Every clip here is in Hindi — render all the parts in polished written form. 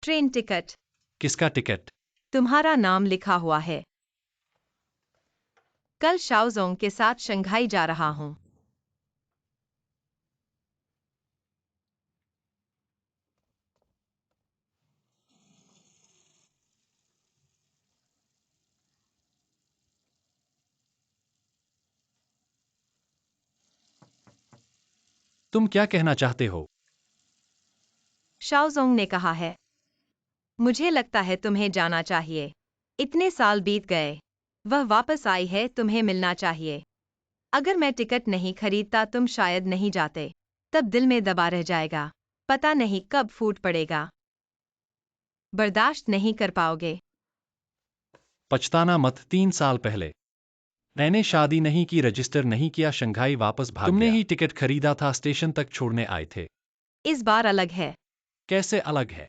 Train ticket. किसका टिकट? तुम्हारा नाम लिखा हुआ है। कल शाओजोंग के साथ शंघाई जा रहा हूँ। तुम क्या कहना चाहते हो? शाओजोंग ने कहा है। मुझे लगता है तुम्हें जाना चाहिए। इतने साल बीत गए। वह वापस आई है, तुम्हें मिलना चाहिए। अगर मैं टिकट नहीं खरीदता तुम शायद नहीं जाते। तब दिल में दबा रह जाएगा। पता नहीं कब फूट पड़ेगा। बर्दाश्त नहीं कर पाओगे। पछताना मत। 3 साल पहले मैंने शादी नहीं की, रजिस्टर नहीं किया, शंघाई वापस भाग तुमने गया। ही टिकट खरीदा था, स्टेशन तक छोड़ने आए थे। इस बार अलग है। कैसे अलग है?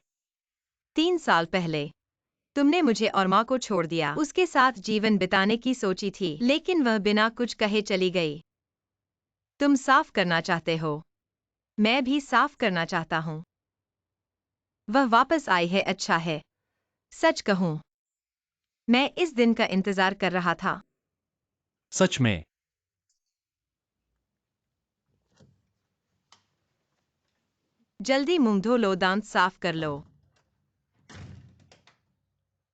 3 साल पहले तुमने मुझे और माँ को छोड़ दिया। उसके साथ जीवन बिताने की सोची थी, लेकिन वह बिना कुछ कहे चली गई। तुम साफ करना चाहते हो। मैं भी साफ करना चाहता हूँ। वह वापस आई है, अच्छा है। सच कहूँ, मैं इस दिन का इंतजार कर रहा था। सच में? जल्दी मुंह धो लो, दांत साफ कर लो।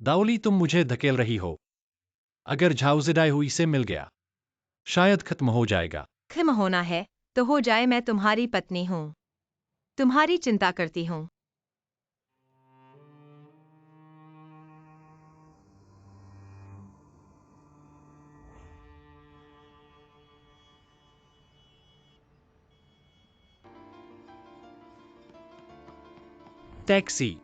दाओली, तुम मुझे धकेल रही हो। अगर झाउजिडाई हुई से मिल गया, शायद खत्म हो जाएगा। खत्म होना है तो हो जाए, मैं तुम्हारी पत्नी हूँ। तुम्हारी चिंता करती हूँ। टैक्सी।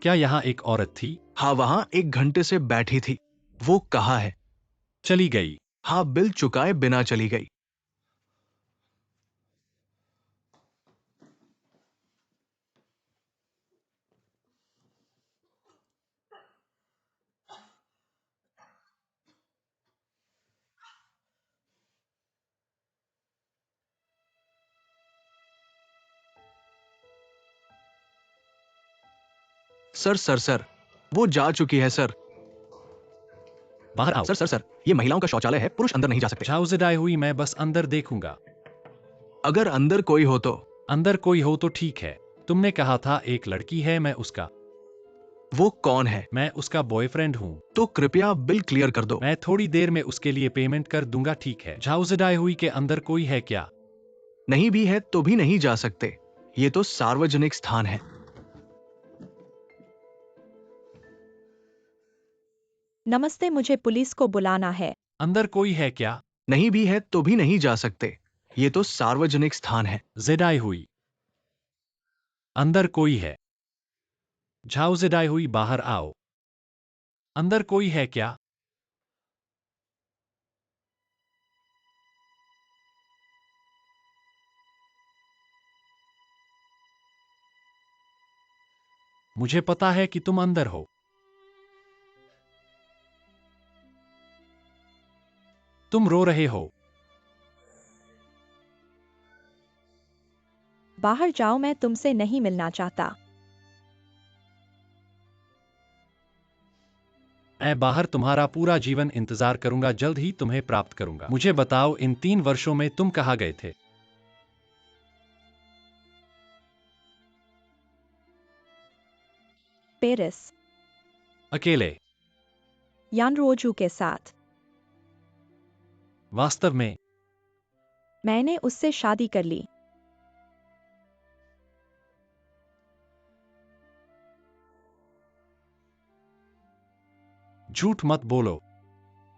क्या यहाँ एक औरत थी? हाँ, वहां 1 घंटे से बैठी थी। वो कहाँ है? चली गई। हाँ, बिल चुकाए बिना चली गई। सर, वो जा चुकी है सर। बाहर आओ। सर, ये महिलाओं का शौचालय है, पुरुष अंदर नहीं जा सकते। झाउजिडाई हुई, मैं बस अंदर देखूंगा। अगर अंदर कोई हो तो। अंदर कोई हो तो ठीक है। तुमने कहा था एक लड़की है, मैं उसका। वो कौन है? मैं उसका बॉयफ्रेंड हूँ। तो कृपया बिल क्लियर कर दो। मैं थोड़ी देर में उसके लिए पेमेंट कर दूंगा, ठीक है? झाउजिडाई हुई के अंदर कोई है क्या? नहीं भी है तो भी नहीं जा सकते। ये तो सार्वजनिक स्थान है। नमस्ते, मुझे पुलिस को बुलाना है। अंदर कोई है क्या? नहीं भी है तो भी नहीं जा सकते। ये तो सार्वजनिक स्थान है। जिडाई हुई, अंदर कोई है। झाउजिडाई हुई, बाहर आओ। अंदर कोई है क्या? मुझे पता है कि तुम अंदर हो। तुम रो रहे हो। बाहर जाओ, मैं तुमसे नहीं मिलना चाहता। मैं बाहर तुम्हारा पूरा जीवन इंतजार करूंगा, जल्द ही तुम्हें प्राप्त करूंगा। मुझे बताओ, इन 3 वर्षों में तुम कहाँ गए थे? पेरिस। अकेले? यानरोजू के साथ। वास्तव में? मैंने उससे शादी कर ली। झूठ मत बोलो।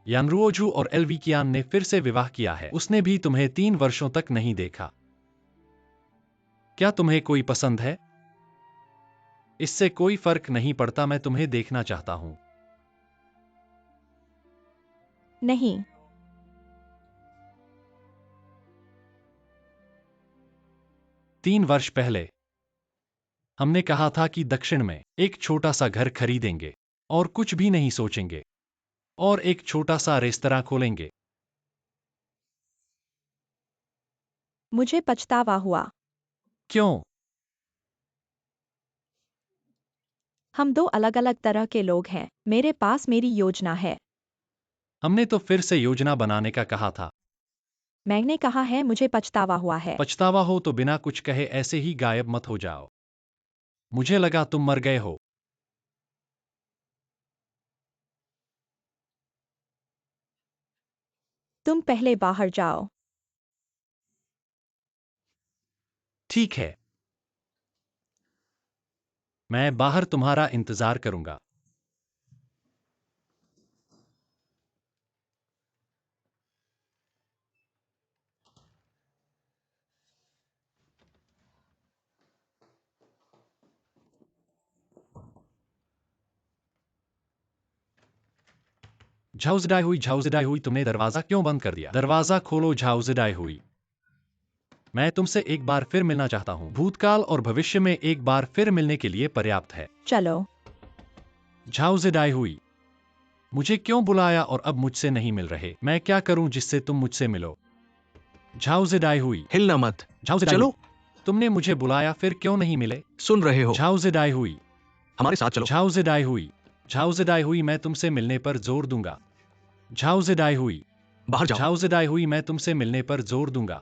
यानरुओजू और एल्विकियान ने फिर से विवाह किया है। उसने भी तुम्हें 3 वर्षों तक नहीं देखा। क्या तुम्हें कोई पसंद है? इससे कोई फर्क नहीं पड़ता, मैं तुम्हें देखना चाहता हूं। नहीं। 3 वर्ष पहले हमने कहा था कि दक्षिण में एक छोटा सा घर खरीदेंगे और कुछ भी नहीं सोचेंगे और एक छोटा सा रेस्तरां खोलेंगे। मुझे पछतावा हुआ। क्यों? हम दो अलग अलग तरह के लोग हैं। मेरे पास मेरी योजना है। हमने तो फिर से योजना बनाने का कहा था। मैंने कहा है मुझे पछतावा हुआ है। पछतावा हो तो बिना कुछ कहे ऐसे ही गायब मत हो जाओ। मुझे लगा तुम मर गए हो। तुम पहले बाहर जाओ। ठीक है, मैं बाहर तुम्हारा इंतजार करूंगा। झाउजडाई हुई, तुमने दरवाजा क्यों बंद कर दिया? दरवाजा खोलो झाउजडाई हुई। मैं तुमसे एक बार फिर मिलना चाहता हूँ। भूतकाल और भविष्य में एक बार फिर मिलने के लिए पर्याप्त है। चलो। झाउजडाई हुई। मुझे क्यों बुलाया और अब मुझसे नहीं मिल रहे? मैं क्या करूं जिससे तुम मुझसे मिलो? झाउजडाई हुई। हिलना मत। झाउजडाई चलो। हुई। तुमने मुझे बुलाया फिर क्यों नहीं मिले? सुन रहे हो? झाउजडाई हुई। हमारे साथ चलो। झाउजडाई हुई। झाउजडाई हुई, मैं तुमसे मिलने पर जोर दूंगा। झाउजडाई हुई। बाहर जाओ। झाउजडाई हुई, मैं तुमसे मिलने पर जोर दूंगा।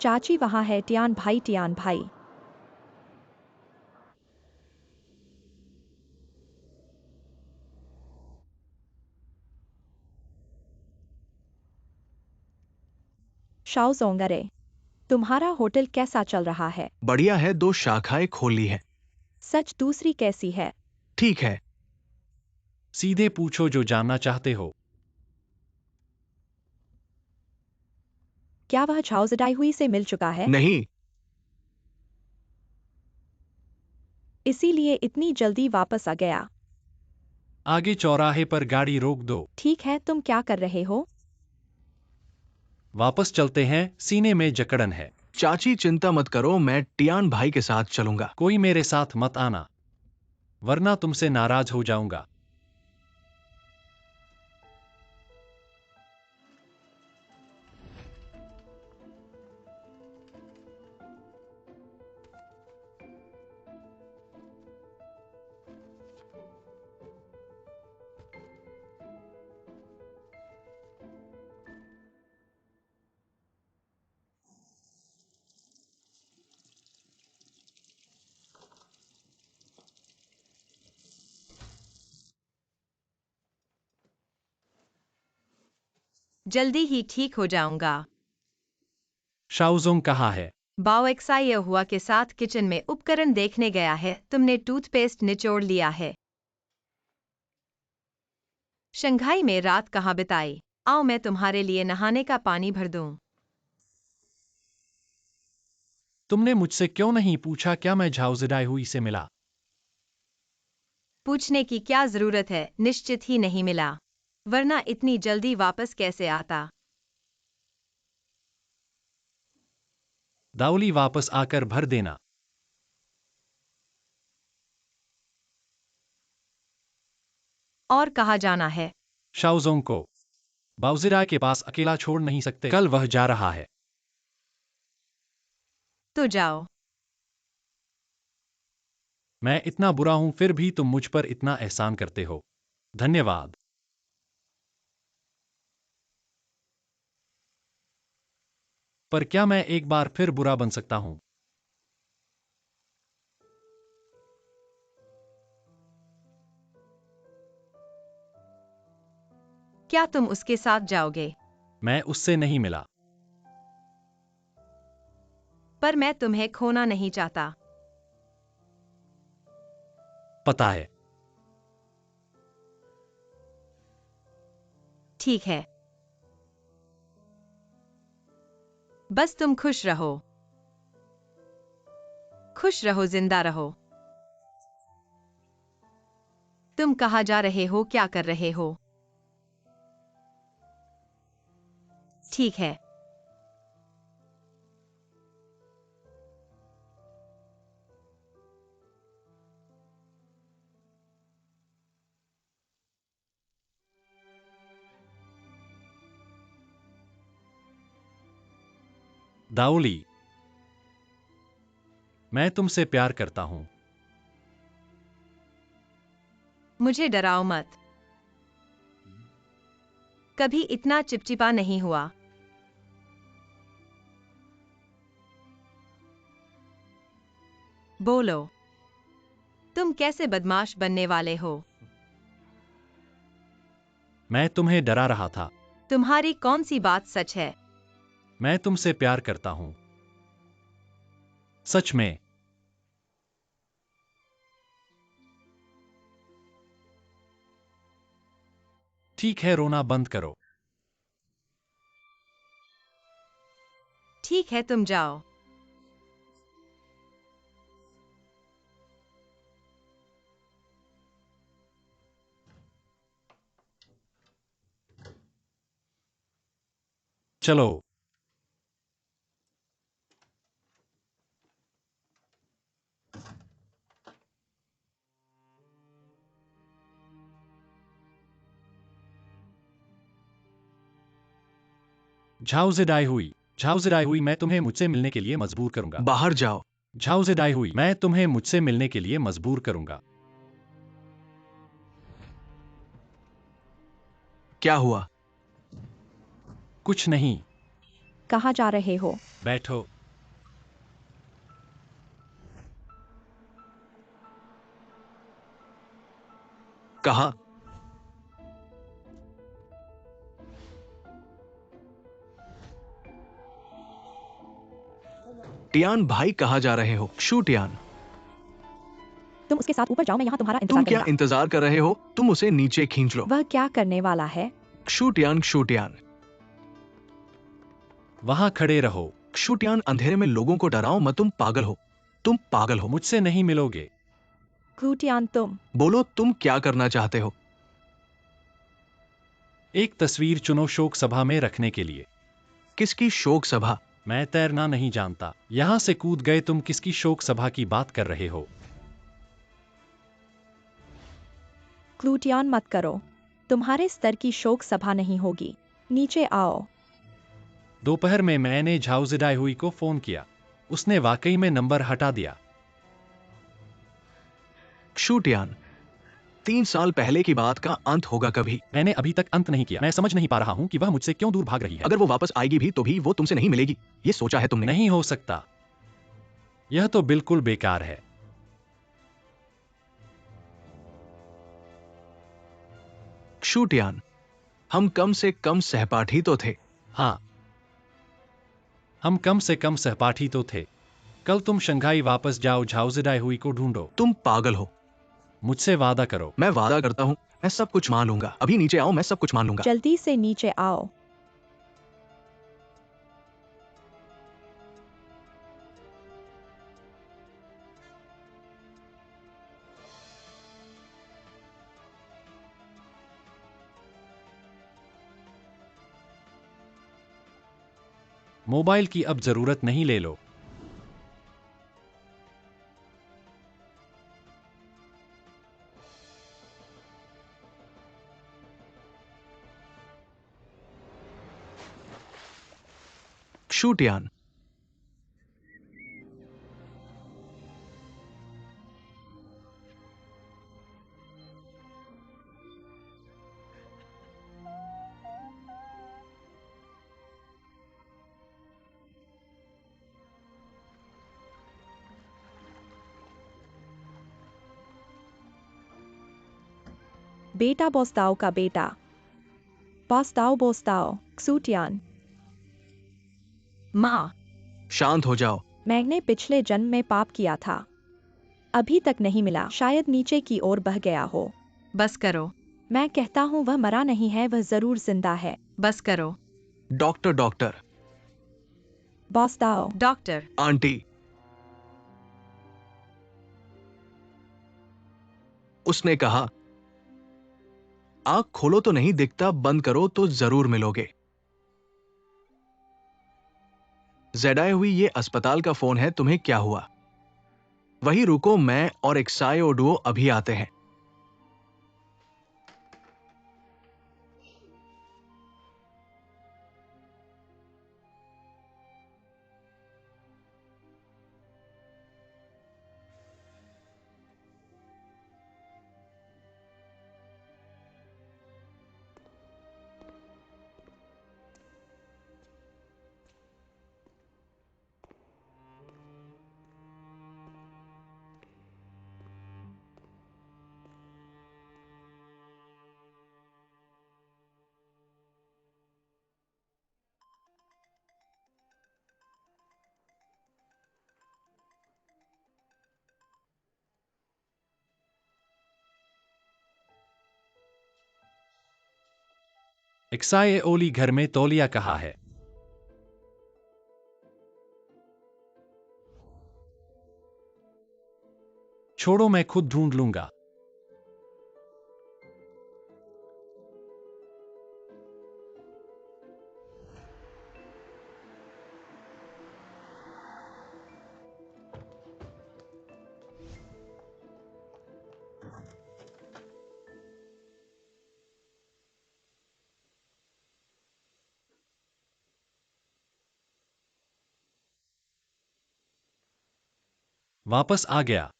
चाची वहाँ है। टियान भाई, टियान भाई। शाओजोंगरे, तुम्हारा होटल कैसा चल रहा है? बढ़िया है, 2 शाखाएं खोली है। सच, दूसरी कैसी है? ठीक है। सीधे पूछो जो जानना चाहते हो। क्या वह झाओजडाई हुई से मिल चुका है? नहीं। इसीलिए इतनी जल्दी वापस आ गया। आगे चौराहे पर गाड़ी रोक दो। ठीक है, तुम क्या कर रहे हो? वापस चलते हैं, सीने में जकड़न है। चाची चिंता मत करो, मैं टियान भाई के साथ चलूंगा। कोई मेरे साथ मत आना, वरना तुमसे नाराज हो जाऊंगा। जल्दी ही ठीक हो जाऊंगा। शाओजोंग कहाँ है? बाओएक्साई हुआ के साथ किचन में उपकरण देखने गया है। तुमने टूथपेस्ट निचोड़ लिया है। शंघाई में रात कहाँ बिताई? आओ मैं तुम्हारे लिए नहाने का पानी भर दूं। तुमने मुझसे क्यों नहीं पूछा क्या मैं झाउजडाई हुई से मिला? पूछने की क्या जरूरत है, निश्चित ही नहीं मिला, वरना इतनी जल्दी वापस कैसे आता। दाउली वापस आकर भर देना। और कहाँ जाना है? शाओजोंग को बाउजिराय के पास अकेला छोड़ नहीं सकते, कल वह जा रहा है। तो जाओ। मैं इतना बुरा हूं फिर भी तुम मुझ पर इतना एहसान करते हो। धन्यवाद। पर क्या मैं एक बार फिर बुरा बन सकता हूं? क्या तुम उसके साथ जाओगे? मैं उससे नहीं मिला। पर मैं तुम्हें खोना नहीं चाहता। पता है। ठीक है। बस तुम खुश रहो। खुश रहो, जिंदा रहो। तुम कहाँ जा रहे हो, क्या कर रहे हो? ठीक है। दाऊली, मैं तुमसे प्यार करता हूं। मुझे डराओ मत। कभी इतना चिपचिपा नहीं हुआ। बोलो, तुम कैसे बदमाश बनने वाले हो? मैं तुम्हें डरा रहा था। तुम्हारी कौन सी बात सच है? मैं तुमसे प्यार करता हूं। सच में। ठीक है, रोना बंद करो। ठीक है, तुम जाओ। चलो। झाउजेडाई हुई। झाउजेडाई हुई, मैं तुम्हें मुझसे मिलने के लिए मजबूर करूंगा। बाहर जाओ। झाउजेडाई हुई, मैं तुम्हें मुझसे मिलने के लिए मजबूर करूंगा। क्या हुआ? कुछ नहीं। कहाँ जा रहे हो? बैठो। कहा? टियान भाई, कहाँ जा रहे हो? शू टियान, तुम उसके साथ ऊपर जाओ, मैं यहाँ तुम्हारा तुम इंतजार क्या करूंगा। इंतजार कर रहे हो? तुम उसे नीचे खींच लो। वह क्या करने वाला है? शू टियान, शू टियान, वहां खड़े रहो। शू टियान, अंधेरे में लोगों को डराओ मत। तुम पागल हो। तुम पागल हो। मुझसे नहीं मिलोगे। क्लूटियान, तुम बोलो, तुम क्या करना चाहते हो? एक तस्वीर चुनो शोक सभा में रखने के लिए। किसकी शोक सभा? मैं तैरना नहीं जानता। यहां से कूद गए। तुम किसकी शोक सभा की बात कर रहे हो? क्लूटियान, मत करो। तुम्हारे स्तर की शोक सभा नहीं होगी। नीचे आओ। दोपहर में मैंने झाउजेडाई हुई को फोन किया। उसने वाकई में नंबर हटा दिया। शू टियान, 3 साल पहले की बात का अंत होगा कभी। मैंने अभी तक अंत नहीं किया। मैं समझ नहीं पा रहा हूं कि वह मुझसे क्यों दूर भाग रही है। अगर वो वापस आएगी भी तो भी वो तुमसे नहीं मिलेगी। ये सोचा है तुमने? नहीं हो सकता। यह तो बिल्कुल बेकार है। शू टियान, हम कम से कम सहपाठी तो थे। हाँ, हम कम से कम सहपाठी तो थे। कल तुम शंघाई वापस जाओ, झाउजेडाई हुई को ढूंढो। तुम पागल हो। मुझसे वादा करो। मैं वादा करता हूं, मैं सब कुछ मान लूंगा। अभी नीचे आओ, मैं सब कुछ मान लूंगा। जल्दी से नीचे आओ। मोबाइल की अब जरूरत नहीं, ले लो। शू टियान, बेटा बोस्ताओ का बेटा। बोस्ताओ बोस्ताओ, क्सूटियान। माँ, शांत हो जाओ। मैंने पिछले जन्म में पाप किया था, अभी तक नहीं मिला, शायद नीचे की ओर बह गया हो। बस करो, मैं कहता हूँ वह मरा नहीं है, वह जरूर जिंदा है। बस करो। Doctor doctor. बोस्ताओ। Doctor, aunty. उसने कहा, आंख खोलो तो नहीं दिखता, बंद करो तो जरूर मिलोगे। जेडाए हुई, ये अस्पताल का फोन है, तुम्हें क्या हुआ? वही रुको, मैं और एक्साई ओडुओ अभी आते हैं। एक्साए ओली घर में तौलिया कहाँ है? छोड़ो, मैं खुद ढूंढ लूंगा। वापस आ गया।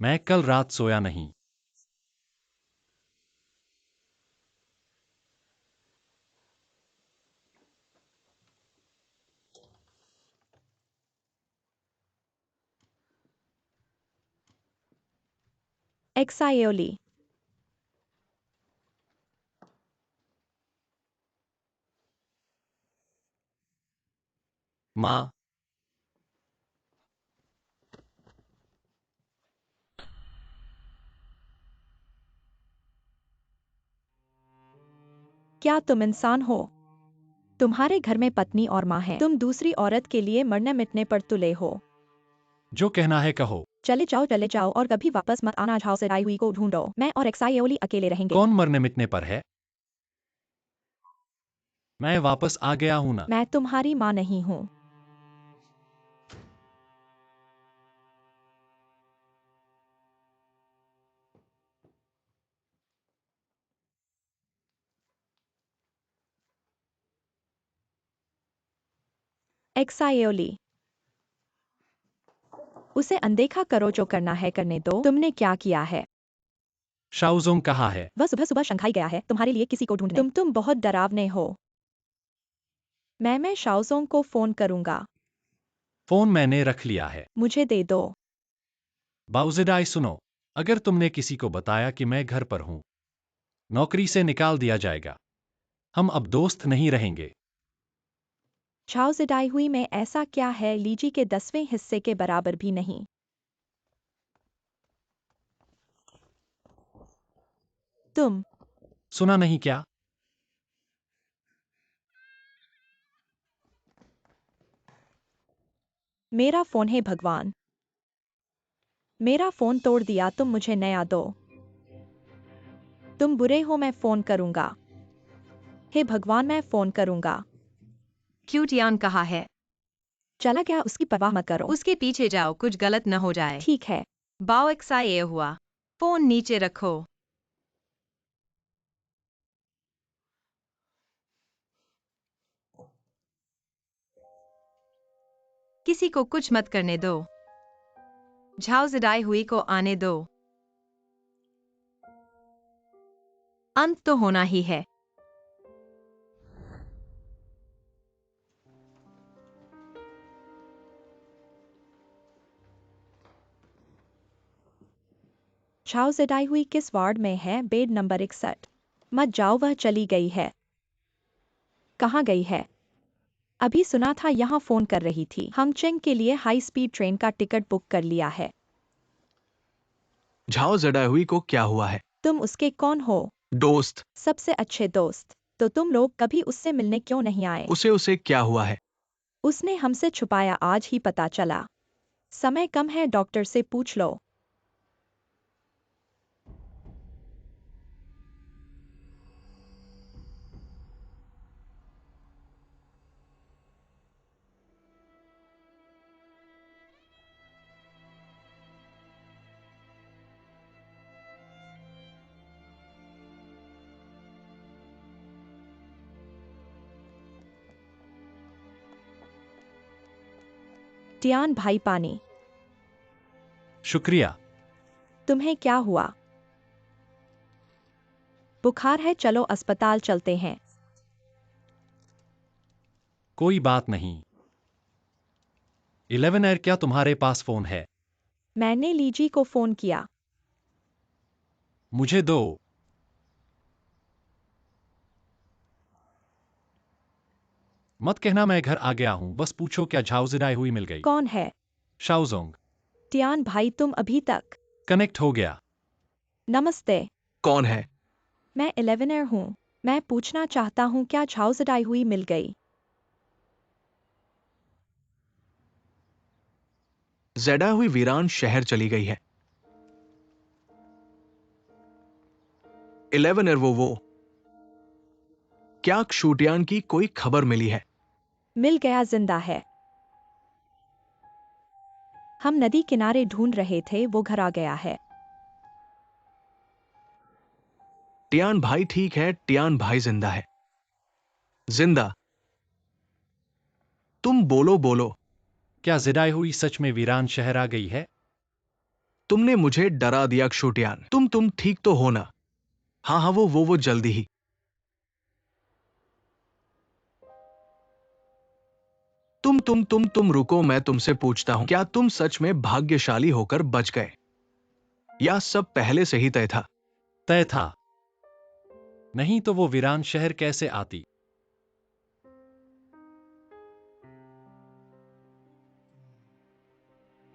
मैं कल रात सोया नहीं। एक्साएओली। माँ, क्या तुम इंसान हो? तुम्हारे घर में पत्नी और माँ है, तुम दूसरी औरत के लिए मरने मिटने पर तुले हो। जो कहना है कहो। चले जाओ और कभी वापस मत आना। झाओ से आई हुई को ढूंढो, मैं और एक्साएओली अकेले रहेंगे। कौन मरने मिटने पर है? मैं वापस आ गया हूं ना। मैं तुम्हारी माँ नहीं हूँ। एक्साएओली। उसे अनदेखा करो, जो करना है करने दो। तुमने क्या किया है? शाओजोंग कहाँ है? वह सुबह सुबह शंघाई गया है तुम्हारे लिए किसी को ढूंढने। तुम बहुत डरावने हो। मैं शाओजोंग को फोन करूंगा। फोन मैंने रख लिया है। मुझे दे दो। बाउजेडाई, सुनो, अगर तुमने किसी को बताया कि मैं घर पर हूं, नौकरी से निकाल दिया जाएगा। हम अब दोस्त नहीं रहेंगे। झाओ जिडाई हुई में ऐसा क्या है, लीजी के 10वें हिस्से के बराबर भी नहीं। तुम। सुना नहीं क्या? मेरा फोन है भगवान। मेरा फोन तोड़ दिया, तुम मुझे नया दो। तुम बुरे हो, मैं फोन करूंगा। हे भगवान, मैं फोन करूंगा। क्यूटियान कहाँ है? चला गया, उसकी परवाह मत करो। उसके पीछे जाओ, कुछ गलत न हो जाए। ठीक है। बाओ एक्साए हुआ। फोन नीचे रखो। किसी को कुछ मत करने दो। झाओ जिडाई हुई को आने दो। अंत तो होना ही है। झाओ जडाई हुई किस वार्ड में है? Bed number 61। मत जाओ, वह चली गई है। कहाँ गई है? अभी सुना था यहाँ फोन कर रही थी। हंगचेंग के लिए हाई स्पीड ट्रेन का टिकट बुक कर लिया है। झाओ जडाहुई को क्या हुआ है? तुम उसके कौन हो? दोस्त। सबसे अच्छे दोस्त। तो तुम लोग कभी उससे मिलने क्यों नहीं आए? उसे उसे क्या हुआ है? उसने हमसे छुपाया, आज ही पता चला। समय कम है, डॉक्टर से पूछ लो। टियान भाई, पानी। शुक्रिया। तुम्हें क्या हुआ? बुखार है, चलो अस्पताल चलते हैं। कोई बात नहीं। 11 एयर, क्या तुम्हारे पास फोन है? मैंने लीजी को फोन किया। मुझे दो। मत कहना मैं घर आ गया हूं, बस पूछो क्या झाओ जडाई हुई मिल गई? कौन है? शाओजोंग। टियान भाई, तुम अभी तक? कनेक्ट हो गया। नमस्ते। कौन है? मैं 11 हूँ। मैं पूछना चाहता हूँ क्या झाओ जडाई हुई मिल गई? जडाहुई वीरान शहर चली गई है। 11 वो क्या क्षुटियान की कोई खबर मिली है? मिल गया, जिंदा है। हम नदी किनारे ढूंढ रहे थे, वो घर आ गया है। टियान भाई ठीक है, टियान भाई जिंदा है। जिंदा? तुम बोलो बोलो। क्या जडाई हुई सच में वीरान शहर आ गई है? तुमने मुझे डरा दिया क्षुटियान। तुम ठीक तो हो ना? हाँ हाँ, वो जल्दी ही। तुम रुको, मैं तुमसे पूछता हूं, क्या तुम सच में भाग्यशाली होकर बच गए, या सब पहले से ही तय था? तय था। नहीं तो वो वीरान शहर कैसे आती?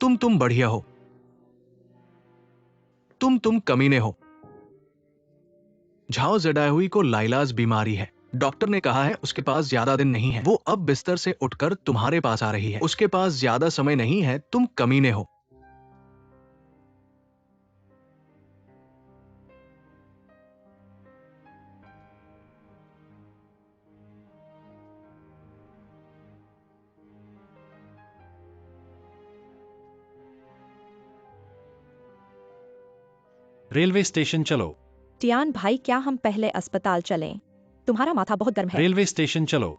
तुम बढ़िया हो। तुम कमीने हो। झाओ जडाहुई को लाइलाज बीमारी है। डॉक्टर ने कहा है उसके पास ज्यादा दिन नहीं है। वो अब बिस्तर से उठकर तुम्हारे पास आ रही है। उसके पास ज्यादा समय नहीं है। तुम कमीने हो। रेलवे स्टेशन चलो। टियान भाई, क्या हम पहले अस्पताल चलें? तुम्हारा माथा बहुत गर्म है। रेलवे स्टेशन चलो।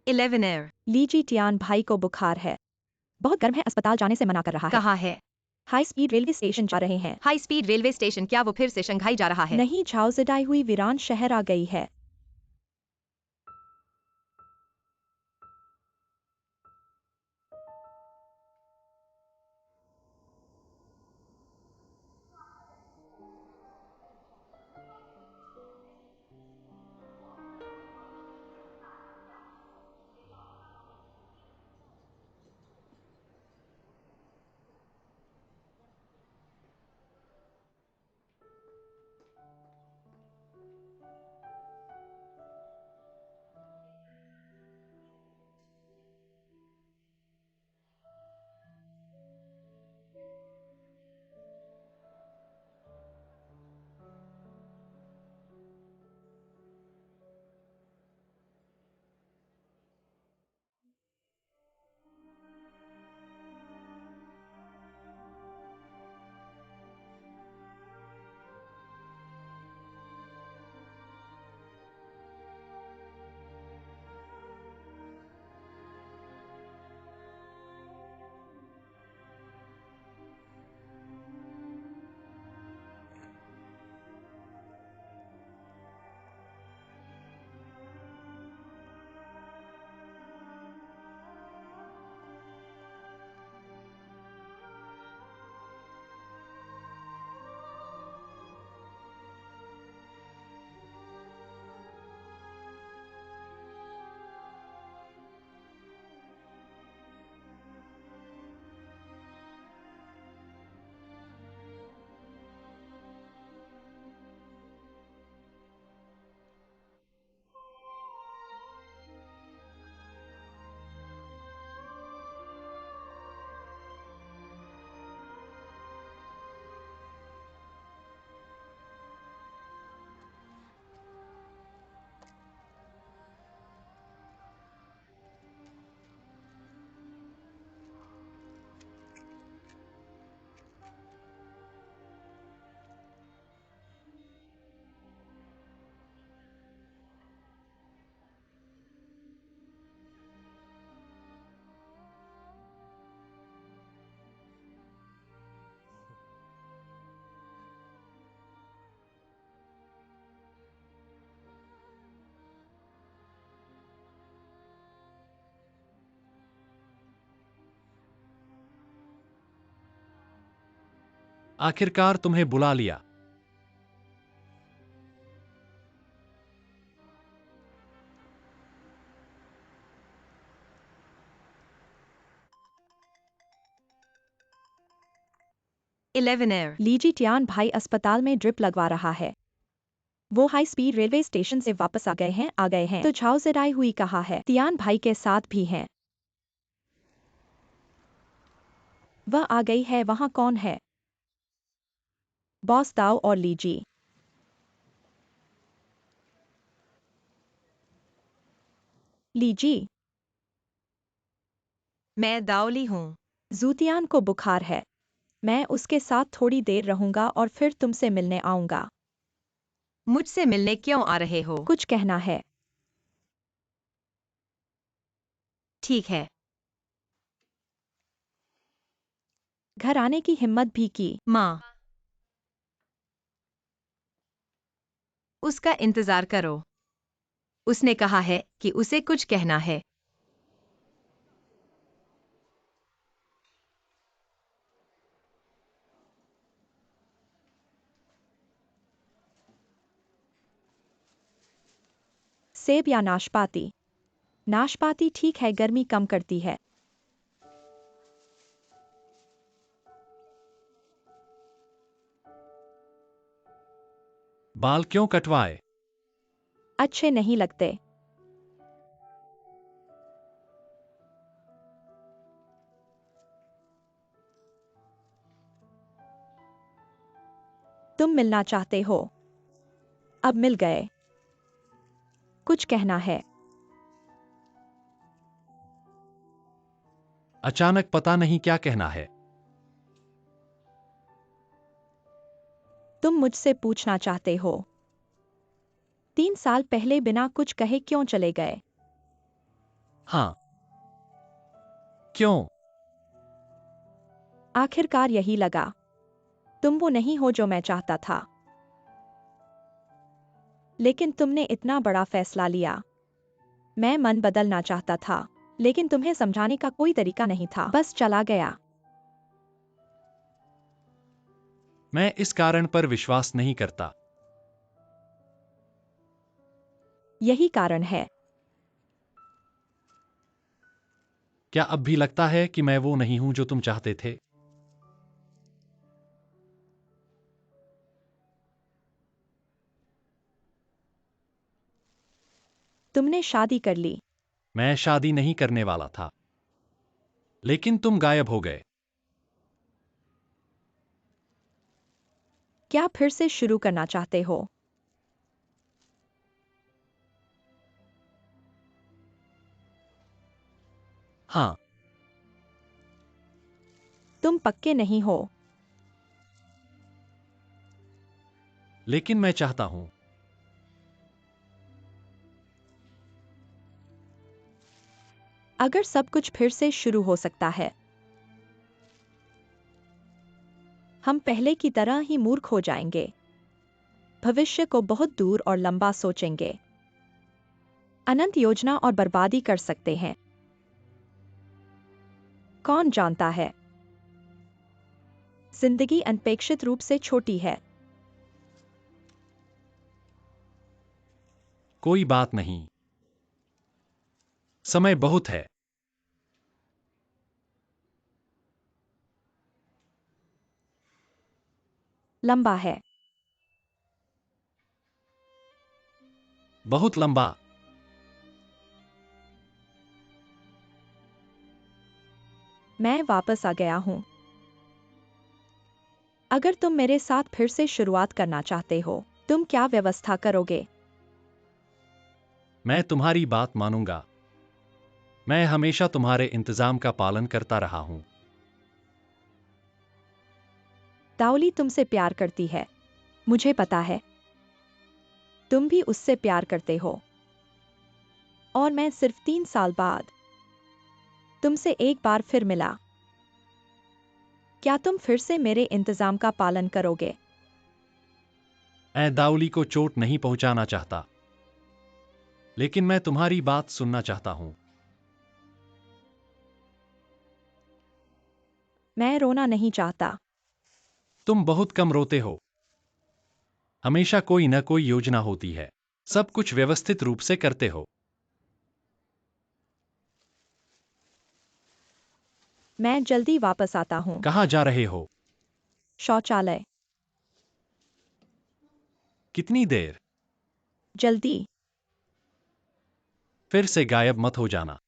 इलेवन एयर। लीजी, टियान भाई को बुखार है, बहुत गर्म है, अस्पताल जाने से मना कर रहा है। कहाँ है? हाई स्पीड रेलवे स्टेशन जा रहे हैं। High speed railway station? क्या वो फिर से शंघाई जा रहा है? नहीं, झाओ जडाई हुई वीरान शहर आ गई है। आखिरकार तुम्हें बुला लिया। इलेवन एयर। लीजी टियान भाई अस्पताल में ड्रिप लगवा रहा है। वो हाई स्पीड रेलवे स्टेशन से वापस आ गए हैं तो झाओ जराई हुई कहा है तियान भाई के साथ भी हैं। वह आ गई है। वहां कौन है? बॉस दाओ और लीजी। लीजी, मैं दाओली हूँ। जूतियान को बुखार है। मैं उसके साथ थोड़ी देर रहूंगा और फिर तुमसे मिलने आऊंगा। मुझसे मिलने क्यों आ रहे हो? कुछ कहना है? ठीक है। घर आने की हिम्मत भी की। माँ, उसका इंतजार करो। उसने कहा है कि उसे कुछ कहना है। सेब या नाशपाती? नाशपाती ठीक है, गर्मी कम करती है। बाल क्यों कटवाए? अच्छे नहीं लगते। तुम मिलना चाहते हो? अब मिल गए। कुछ कहना है? अचानक पता नहीं क्या कहना है। तुम मुझसे पूछना चाहते हो 3 साल पहले बिना कुछ कहे क्यों चले गए? हाँ। क्यों? आखिरकार यही लगा। तुम वो नहीं हो जो मैं चाहता था। लेकिन तुमने इतना बड़ा फैसला लिया। मैं मन बदलना चाहता था, लेकिन तुम्हें समझाने का कोई तरीका नहीं था, बस चला गया। मैं इस कारण पर विश्वास नहीं करता। यही कारण है। क्या अब भी लगता है कि मैं वो नहीं हूं जो तुम चाहते थे? तुमने शादी कर ली। मैं शादी नहीं करने वाला था, लेकिन तुम गायब हो गए। क्या फिर से शुरू करना चाहते हो? हाँ। तुम पक्के नहीं हो। लेकिन मैं चाहता हूं। अगर सब कुछ फिर से शुरू हो सकता है, हम पहले की तरह ही मूर्ख हो जाएंगे। भविष्य को बहुत दूर और लंबा सोचेंगे। अनंत योजना और बर्बादी कर सकते हैं। कौन जानता है? जिंदगी अनपेक्षित रूप से छोटी है। कोई बात नहीं। समय बहुत है। लंबा है। बहुत लंबा। मैं वापस आ गया हूं। अगर तुम मेरे साथ फिर से शुरुआत करना चाहते हो, तुम क्या व्यवस्था करोगे? मैं तुम्हारी बात मानूंगा। मैं हमेशा तुम्हारे इंतजाम का पालन करता रहा हूं। ताओली तुमसे प्यार करती है। मुझे पता है। तुम भी उससे प्यार करते हो। और मैं सिर्फ 3 साल बाद तुमसे एक बार फिर मिला। क्या तुम फिर से मेरे इंतजाम का पालन करोगे? मैं दाऊली को चोट नहीं पहुंचाना चाहता, लेकिन मैं तुम्हारी बात सुनना चाहता हूं। मैं रोना नहीं चाहता। तुम बहुत कम रोते हो। हमेशा कोई न कोई योजना होती है। सब कुछ व्यवस्थित रूप से करते हो। मैं जल्दी वापस आता हूँ। कहाँ जा रहे हो? शौचालय। कितनी देर? जल्दी। फिर से गायब मत हो जाना।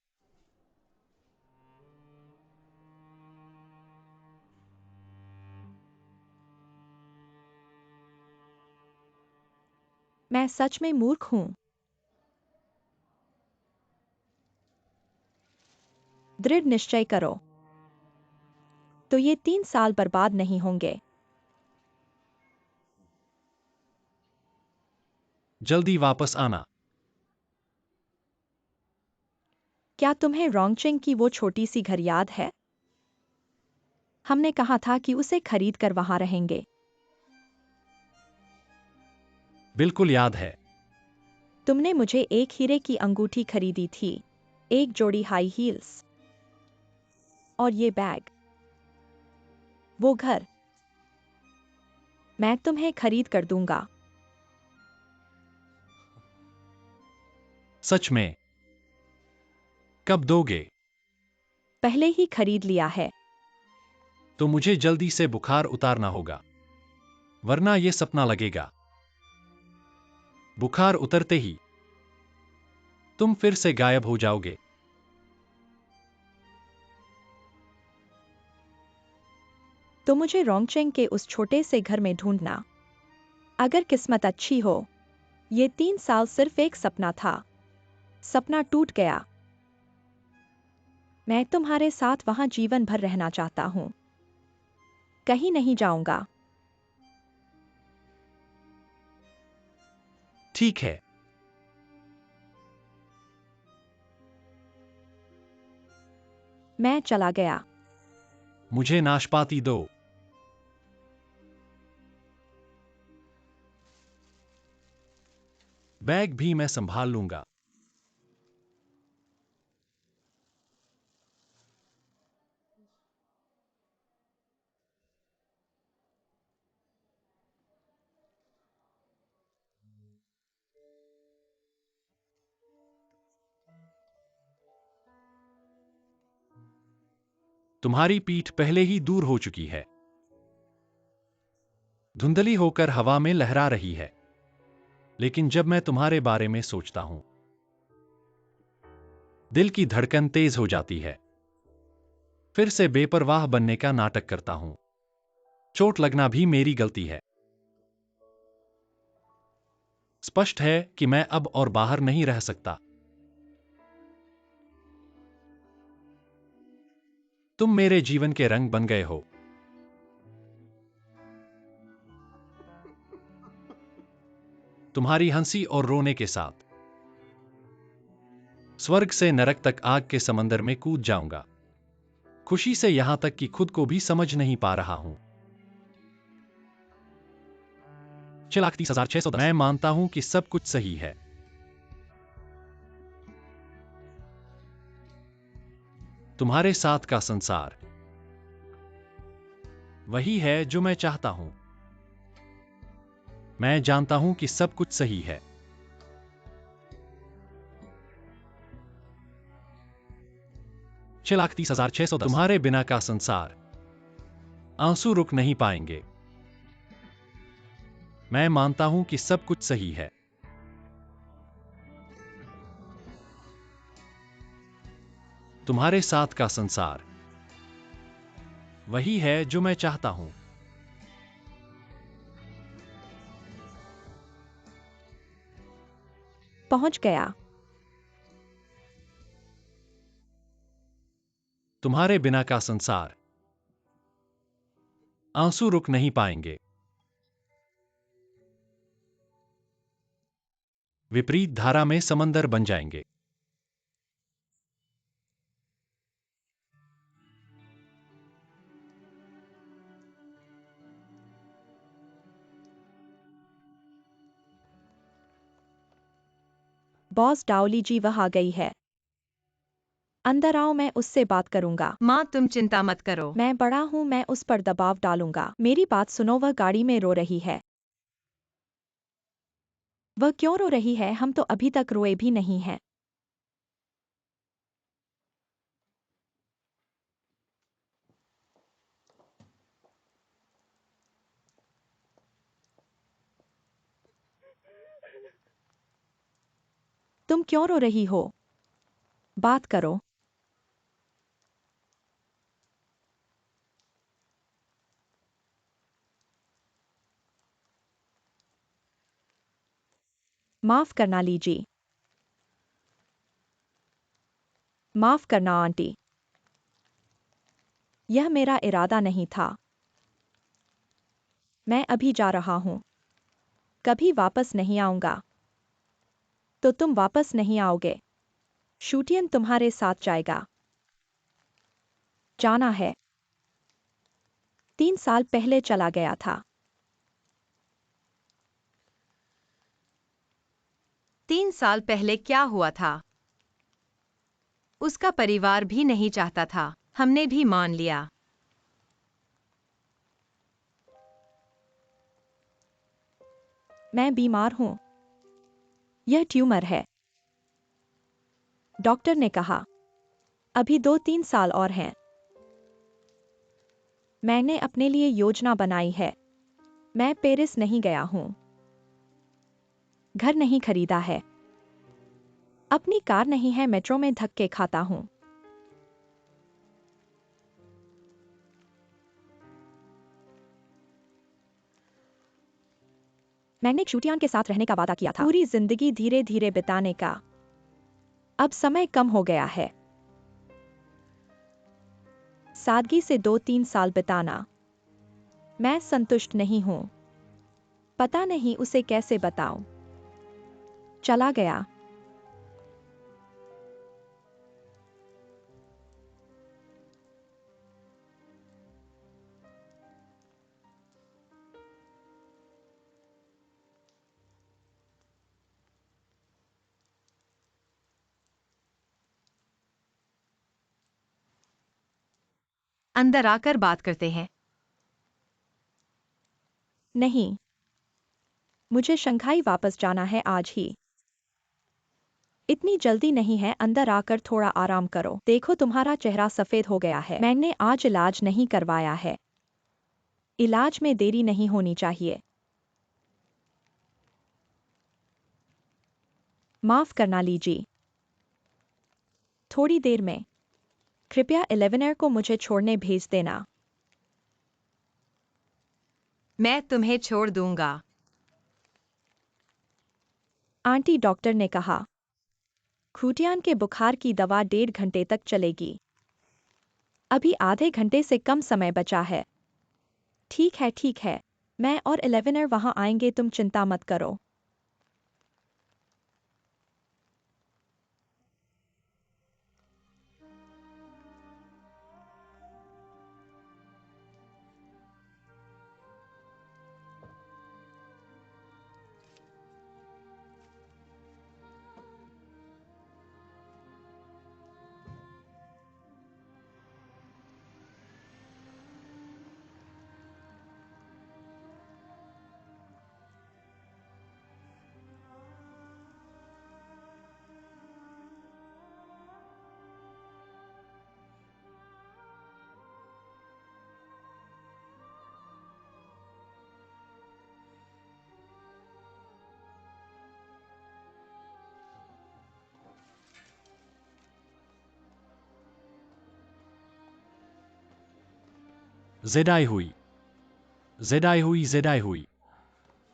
मैं सच में मूर्ख हूँ। दृढ़ निश्चय करो, तो ये 3 साल बर्बाद नहीं होंगे। जल्दी वापस आना। क्या तुम्हें रोंगचेंग की वो छोटी सी घर याद है? हमने कहा था कि उसे खरीद कर वहां रहेंगे। बिल्कुल याद है। तुमने मुझे एक हीरे की अंगूठी खरीदी थी, एक जोड़ी हाई हील्स और ये बैग। वो घर मैं तुम्हें खरीद कर दूंगा। सच में? कब दोगे? पहले ही खरीद लिया है। तो मुझे जल्दी से बुखार उतारना होगा, वरना ये सपना लगेगा। बुखार उतरते ही तुम फिर से गायब हो जाओगे। तो मुझे रोंगचेंग के उस छोटे से घर में ढूंढना। अगर किस्मत अच्छी हो, ये 3 साल सिर्फ एक सपना था। सपना टूट गया। मैं तुम्हारे साथ वहां जीवन भर रहना चाहता हूं। कहीं नहीं जाऊंगा। ठीक है। मैं चला गया। मुझे नाशपाती दो। बैग भी मैं संभाल लूंगा। तुम्हारी पीठ पहले ही दूर हो चुकी है, धुंधली होकर हवा में लहरा रही है। लेकिन जब मैं तुम्हारे बारे में सोचता हूं, दिल की धड़कन तेज हो जाती है। फिर से बेपरवाह बनने का नाटक करता हूं। चोट लगना भी मेरी गलती है। स्पष्ट है कि मैं अब और बाहर नहीं रह सकता। तुम मेरे जीवन के रंग बन गए हो। तुम्हारी हंसी और रोने के साथ स्वर्ग से नरक तक आग के समंदर में कूद जाऊंगा, खुशी से यहां तक कि खुद को भी समझ नहीं पा रहा हूं। 6,30,610। मैं मानता हूं कि सब कुछ सही है। तुम्हारे साथ का संसार वही है जो मैं चाहता हूं। मैं जानता हूं कि सब कुछ सही है। 6,30,610। तुम्हारे बिना का संसार आंसू रुक नहीं पाएंगे। मैं मानता हूं कि सब कुछ सही है। तुम्हारे साथ का संसार वही है जो मैं चाहता हूं। पहुंच गया। तुम्हारे बिना का संसार आंसू रुक नहीं पाएंगे। विपरीत धारा में समंदर बन जाएंगे। बॉस डाउली जी वह आ गई है। अंदर आओ, मैं उससे बात करूंगा। माँ तुम चिंता मत करो। मैं बड़ा हूँ, मैं उस पर दबाव डालूंगा। मेरी बात सुनो, वह गाड़ी में रो रही है। वह क्यों रो रही है? हम तो अभी तक रोए भी नहीं हैं। तुम क्यों रो रही हो? बात करो। माफ करना लीजिए। माफ करना आंटी। यह मेरा इरादा नहीं था। मैं अभी जा रहा हूँ। कभी वापस नहीं आऊंगा। तो तुम वापस नहीं आओगे? शूटियन तुम्हारे साथ जाएगा। जाना है। 3 साल पहले चला गया था। 3 साल पहले क्या हुआ था? उसका परिवार भी नहीं चाहता था। हमने भी मान लिया। मैं बीमार हूँ। यह ट्यूमर है। डॉक्टर ने कहा अभी 2-3 साल और हैं। मैंने अपने लिए योजना बनाई है। मैं पेरिस नहीं गया हूँ। घर नहीं खरीदा है। अपनी कार नहीं है। मेट्रो में धक्के खाता हूँ। मैंने शूटियान के साथ रहने का वादा किया था, पूरी जिंदगी धीरे धीरे बिताने का। अब समय कम हो गया है। सादगी से 2-3 साल बिताना। मैं संतुष्ट नहीं हूं। पता नहीं उसे कैसे बताऊं। चला गया। अंदर आकर बात करते हैं। नहीं, मुझे शंघाई वापस जाना है आज ही। इतनी जल्दी नहीं है। अंदर आकर थोड़ा आराम करो। देखो, तुम्हारा चेहरा सफेद हो गया है। मैंने आज इलाज नहीं करवाया है। इलाज में देरी नहीं होनी चाहिए। माफ करना लीजिए। थोड़ी देर में। कृपया 11 को मुझे छोड़ने भेज देना। मैं तुम्हें छोड़ दूंगा। आंटी, डॉक्टर ने कहा खूटियान के बुखार की दवा 1.5 घंटे तक चलेगी। अभी आधे घंटे से कम समय बचा है। ठीक है, ठीक है। मैं और 11 वहां आएंगे, तुम चिंता मत करो। जेडाई हुई। जेडाई हुई। जेडाई हुई।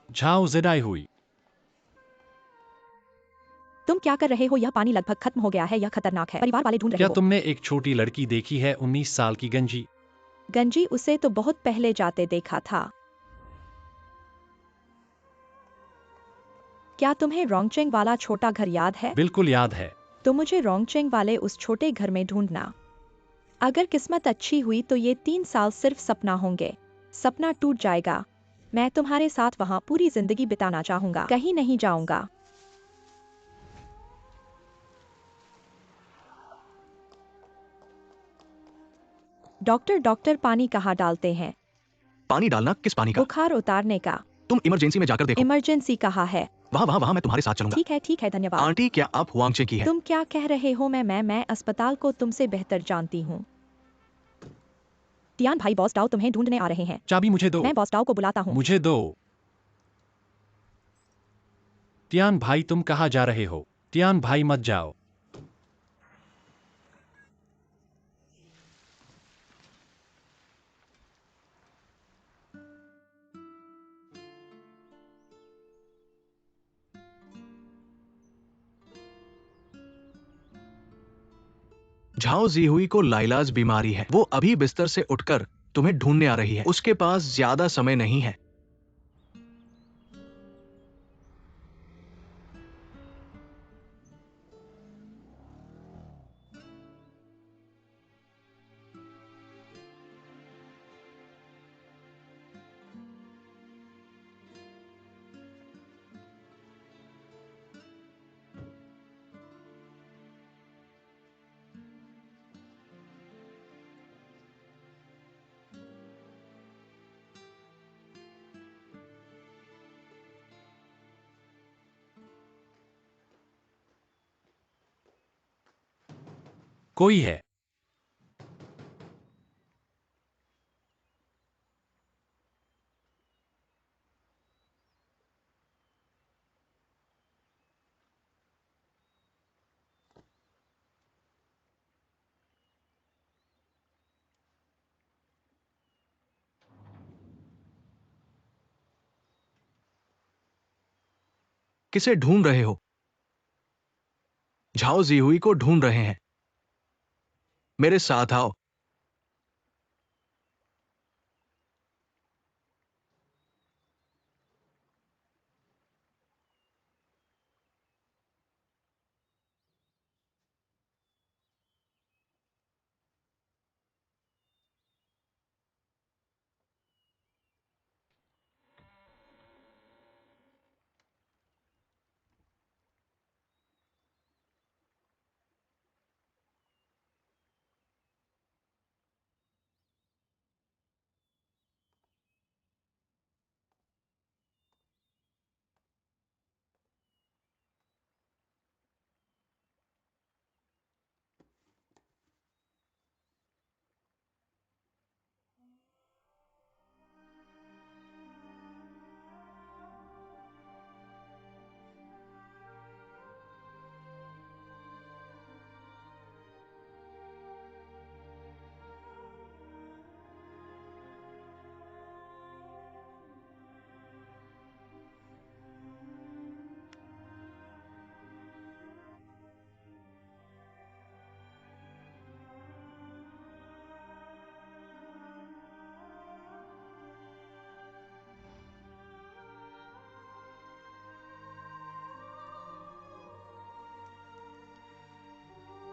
झाओ जेडाई हुई। तुम क्या कर रहे हो? यह पानी लगभग खत्म हो गया है। यह खतरनाक है। परिवार वाले ढूंढ रहे क्या हो। तुमने एक छोटी लड़की देखी है, 19 साल की गंजी? गंजी? उसे तो बहुत पहले जाते देखा था। क्या तुम्हें रोंगचेंग वाला छोटा घर याद है? बिल्कुल याद है। तो मुझे रोंगचेंग वाले उस छोटे घर में ढूंढना। अगर किस्मत अच्छी हुई तो ये 3 साल सिर्फ सपना होंगे। सपना टूट जाएगा। मैं तुम्हारे साथ वहां पूरी जिंदगी बिताना चाहूंगा। कहीं नहीं जाऊंगा। डॉक्टर डॉक्टर पानी कहाँ डालते हैं? पानी डालना? किस पानी का? बुखार उतारने का। तुम इमरजेंसी में जाकर देखो। इमरजेंसी कहाँ है? वहाँ मैं तुम्हारे साथ चलूंगा। ठीक है धन्यवाद। आंटी, क्या आप हुआंगचे की है? तुम क्या कह रहे हो? मैं अस्पताल को तुमसे बेहतर जानती हूँ। टियान भाई, बॉस टाओ तुम्हें ढूंढने आ रहे हैं। चाबी मुझे दो। मैं बॉस टाओ को बुलाता हूँ। मुझे दो। टियान भाई, तुम कहाँ जा रहे हो? टियान भाई, मत जाओ। झाओ जीहुई को लाइलाज बीमारी है। वो अभी बिस्तर से उठकर तुम्हें ढूंढने आ रही है। उसके पास ज्यादा समय नहीं है। कोई है? किसे ढूंढ रहे हो? झाओ जीहुई को ढूंढ रहे हैं। मेरे साथ आओ।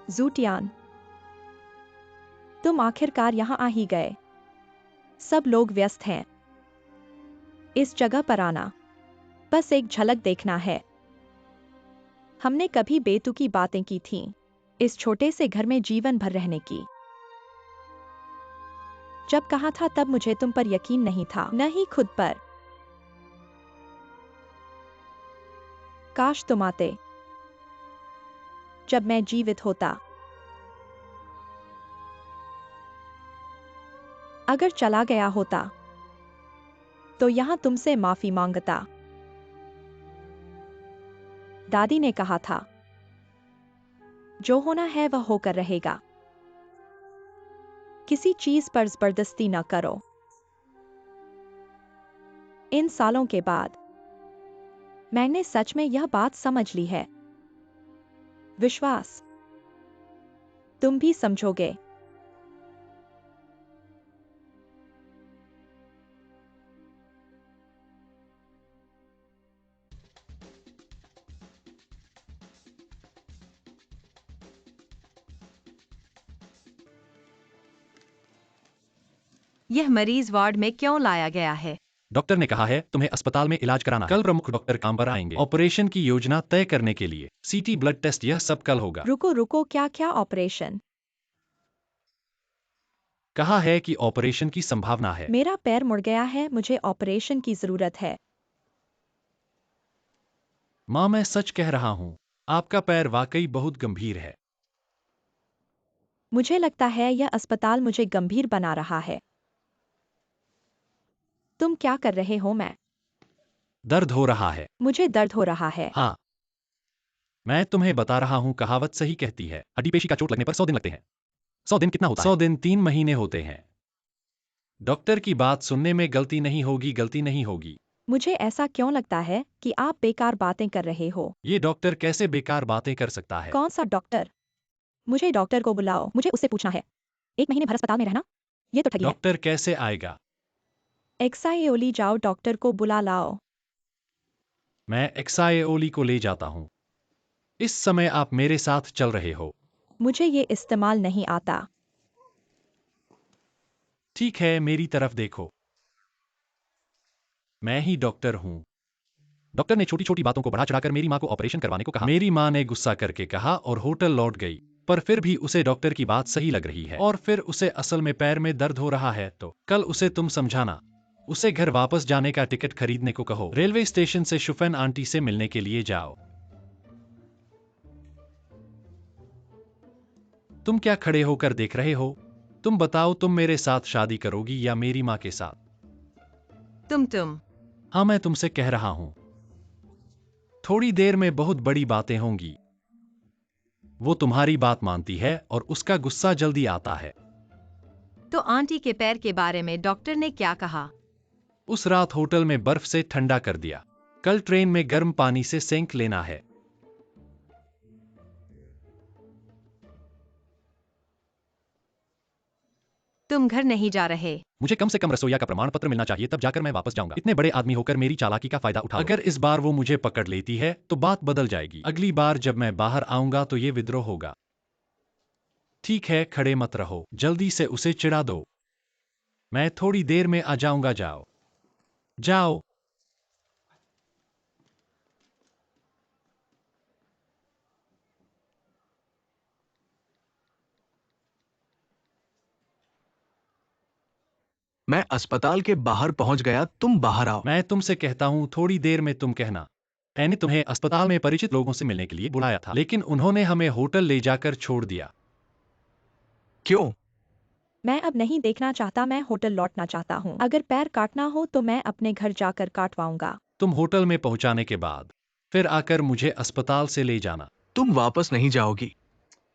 जूटियान, तुम आखिरकार यहाँ आ ही गए। सब लोग व्यस्त हैं। इस जगह पर आना, बस एक झलक देखना है। हमने कभी बेतुकी बातें की थीं, इस छोटे से घर में जीवन भर रहने की। जब कहा था तब मुझे तुम पर यकीन नहीं था, न ही खुद पर। काश तुम आते, जब मैं जीवित होता। अगर चला गया होता तो यहां तुमसे माफी मांगता। दादी ने कहा था, जो होना है वह होकर रहेगा। किसी चीज पर जबरदस्ती न करो। इन सालों के बाद मैंने सच में यह बात समझ ली है। विश्वास, तुम भी समझोगे। यह मरीज वार्ड में क्यों लाया गया है? डॉक्टर ने कहा है तुम्हें अस्पताल में इलाज कराना। कल प्रमुख डॉक्टर काम पर आएंगे ऑपरेशन की योजना तय करने के लिए। सीटी, ब्लड टेस्ट, यह सब कल होगा। रुको रुको, क्या क्या ऑपरेशन? कहा है कि ऑपरेशन की संभावना है। मेरा पैर मुड़ गया है, मुझे ऑपरेशन की जरूरत है। माँ, मैं सच कह रहा हूँ, आपका पैर वाकई बहुत गंभीर है। मुझे लगता है यह अस्पताल मुझे गंभीर बना रहा है। तुम क्या कर रहे हो? दर्द हो रहा है। मुझे दर्द हो रहा है। हाँ, मैं तुम्हें बता रहा हूँ, कहावत सही कहती है, हड्डी पेशी का चोट लगने पर 100 दिन लगते हैं। 100 दिन कितना होता है? 100 दिन 3 महीने होते हैं। डॉक्टर की बात सुनने में गलती नहीं होगी, गलती नहीं होगी। मुझे ऐसा क्यों लगता है कि आप बेकार बातें कर रहे हो? ये डॉक्टर कैसे बेकार बातें कर सकता है? कौन सा डॉक्टर? मुझे डॉक्टर को बुलाओ, मुझे उससे पूछना है। 1 महीने भर अस्पताल में रहना, ये तो ठगी है। डॉक्टर कैसे आएगा? एक्साइओली जाओ, डॉक्टर को बुला लाओ। मैं एक्साएओली को ले जाता हूँ। इस समय आप मेरे साथ चल रहे हो। मुझे ये इस्तेमाल नहीं आता। ठीक है, मेरी तरफ देखो। मैं ही डॉक्टर हूँ। डॉक्टर ने छोटी छोटी बातों को बढ़ा चढ़ाकर मेरी माँ को ऑपरेशन करवाने को कहा। मेरी माँ ने गुस्सा करके कहा और होटल लौट गई। पर फिर भी उसे डॉक्टर की बात सही लग रही है और फिर उसे असल में पैर में दर्द हो रहा है। तो कल उसे तुम समझाना। उसे घर वापस जाने का टिकट खरीदने को कहो। रेलवे स्टेशन से शुफैन आंटी से मिलने के लिए जाओ। तुम क्या खड़े होकर देख रहे हो? तुम बताओ, तुम मेरे साथ शादी करोगी या मेरी माँ के साथ? तुम हाँ, मैं तुमसे कह रहा हूं, थोड़ी देर में बहुत बड़ी बातें होंगी। वो तुम्हारी बात मानती है और उसका गुस्सा जल्दी आता है। तो आंटी के पैर के बारे में डॉक्टर ने क्या कहा? उस रात होटल में बर्फ से ठंडा कर दिया। कल ट्रेन में गर्म पानी से सेंक लेना है। तुम घर नहीं जा रहे? मुझे कम से कम रसोइया का प्रमाण पत्र मिलना चाहिए, तब जाकर मैं वापस जाऊंगा। इतने बड़े आदमी होकर मेरी चालाकी का फायदा उठाओ। अगर इस बार वो मुझे पकड़ लेती है तो बात बदल जाएगी। अगली बार जब मैं बाहर आऊंगा तो ये विद्रोह होगा। ठीक है, खड़े मत रहो, जल्दी से उसे चिढ़ा दो। मैं थोड़ी देर में आ जाऊंगा, जाओ जाओ। मैं अस्पताल के बाहर पहुंच गया, तुम बाहर आओ। मैं तुमसे कहता हूं, थोड़ी देर में तुम कहना। मैंने तुम्हें अस्पताल में परिचित लोगों से मिलने के लिए बुलाया था, लेकिन उन्होंने हमें होटल ले जाकर छोड़ दिया। क्यों? मैं अब नहीं देखना चाहता, मैं होटल लौटना चाहता हूँ। अगर पैर काटना हो तो मैं अपने घर जाकर काटवाऊंगा। तुम होटल में पहुंचाने के बाद फिर आकर मुझे अस्पताल से ले जाना। तुम वापस नहीं जाओगी।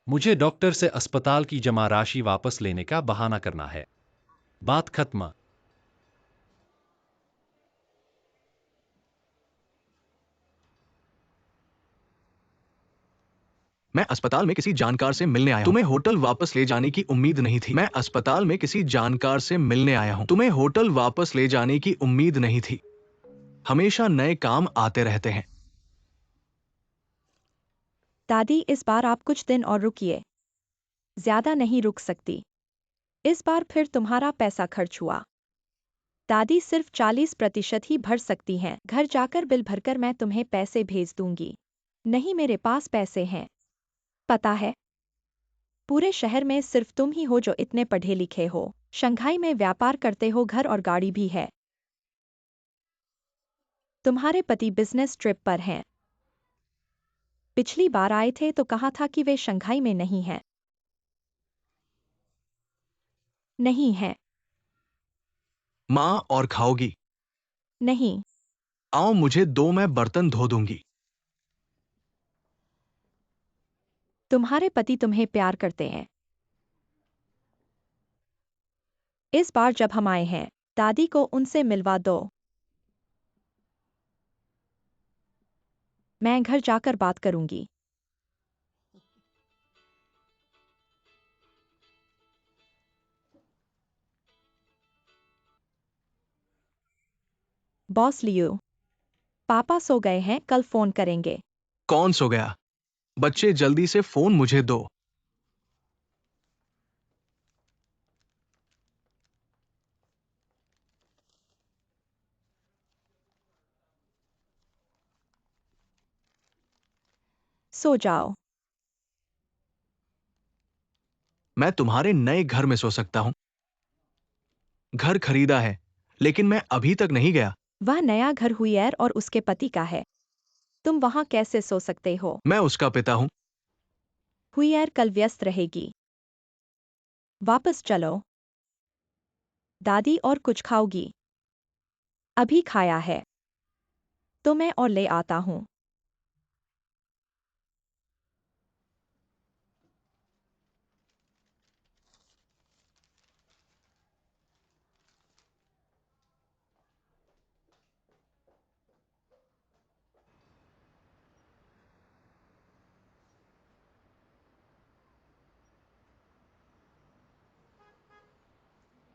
मुझे डॉक्टर से अस्पताल की जमा राशि वापस लेने का बहाना करना है। बात खत्म। मैं अस्पताल में किसी जानकार से मिलने आया हूं। तुम्हें होटल वापस ले जाने की उम्मीद नहीं थी। मैं अस्पताल में किसी जानकार से मिलने आया हूं। तुम्हें होटल वापस ले जाने की उम्मीद नहीं थी। हमेशा नए काम आते रहते हैं। दादी, इस बार आप कुछ दिन और रुकिए। ज्यादा नहीं रुक सकती। इस बार फिर तुम्हारा पैसा खर्च हुआ। दादी सिर्फ 40% ही भर सकती हैं। घर जाकर बिल भरकर मैं तुम्हें पैसे भेज दूंगी। नहीं, मेरे पास पैसे हैं। पता है, पूरे शहर में सिर्फ तुम ही हो जो इतने पढ़े लिखे हो। शंघाई में व्यापार करते हो, घर और गाड़ी भी है। तुम्हारे पति बिजनेस ट्रिप पर हैं। पिछली बार आए थे तो कहा था कि वे शंघाई में नहीं हैं। नहीं है। माँ, और खाओगी? नहीं। आओ मुझे दो, मैं बर्तन धो दूंगी। तुम्हारे पति तुम्हें प्यार करते हैं। इस बार जब हम आए हैं, दादी को उनसे मिलवा दो। मैं घर जाकर बात करूंगी। बॉस लियो, पापा सो गए हैं, कल फोन करेंगे। कौन सो गया? बच्चे, जल्दी से फोन मुझे दो। सो जाओ। मैं तुम्हारे नए घर में सो सकता हूं। घर खरीदा है, लेकिन मैं अभी तक नहीं गया। वह नया घर हुईयर और उसके पति का है। तुम वहां कैसे सो सकते हो? मैं उसका पिता हूँ। हुईयर कल व्यस्त रहेगी। वापस चलो। दादी और कुछ खाओगी? अभी खाया है। तो मैं और ले आता हूँ।